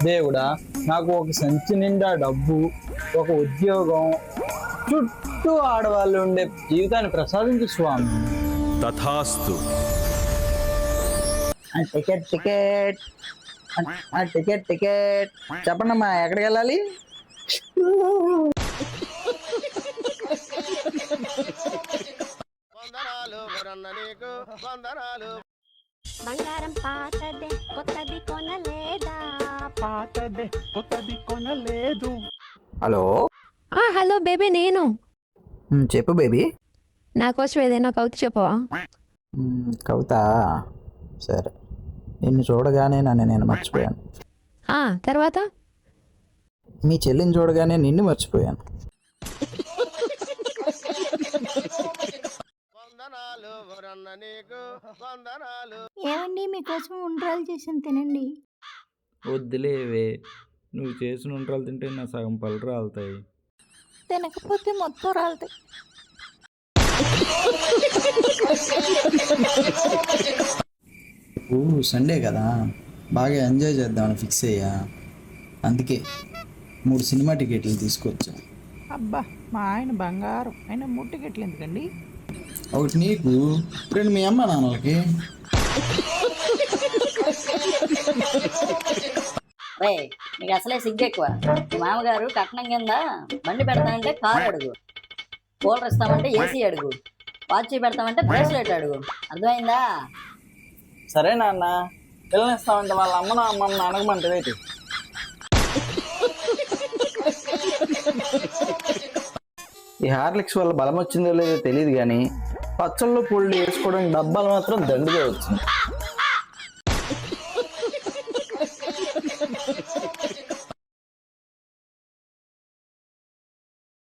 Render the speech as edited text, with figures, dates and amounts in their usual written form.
దేవుడా, నాకు ఒక సంచి నిండా డబ్బు, ఒక ఉద్యోగం, చుట్టూ ఆడవాళ్ళు ఉండే జీవితాన్ని ప్రసాదించు స్వామి. తథాస్తు. టికెట్ టికెట్ టికెట్ టికెట్ చెప్పండమ్మా, ఎక్కడికి వెళ్ళాలి? బంగారం పాతదే కొత్తది కొనలేదా? పాతదే కొత్తది కొనలేదు. హలో హలో బేబీ, నేను. చెప్పు బేబీ. నా కోసం ఏదైనా కవిత చెప్పవా? కవిత? సరే. నిన్ను చూడగానే నేను మర్చిపోయాను. తర్వాత మీ చెల్లిని చూడగానే నిన్ను మర్చిపోయాను. ఏమండి, మీకోసం ఉండ్రాలు చేసాను, తినండి. వద్దులేవే, నువ్వు చేసిన ఉండ్రాలు తింటే నా సగం పళ్ళు రాలుతాయి. తినకపోతే మొత్తం రాలుతాయి. సండే కదా, బాగా ఎంజాయ్ చేద్దామని ఫిక్స్ అయ్యా. అందుకే 3 సినిమా టికెట్లు తీసుకొచ్చా. అబ్బా, మా ఆయన బంగారం. ఆయన 3 టికెట్లు ఎందుకండి? ఒకటి నీకు, 2 మీ అమ్మ నాన్నలకి. నీకు అసలే సిగ్గు ఎక్కువ. మామగారు కట్నం కింద బండి పెడతామంటే కారు అడుగు, కూలర్ ఇస్తామంటే ఏసీ అడుగు, వాచ్ పెడతామంటే బ్రేస్లెట్ అడుగు. అర్థమైందా? సరే నాన్న, పిల్లలు ఇస్తామంటే వాళ్ళ అమ్మను అమ్మమ్మ అడగమంటే. ఈ హార్లిక్స్ వల్ల బలం వచ్చిందో లేదో తెలియదు కానీ పచ్చళ్ళు పుళ్ళు వేసుకోవడానికి డబ్బాలు మాత్రం దండిగా వచ్చింది.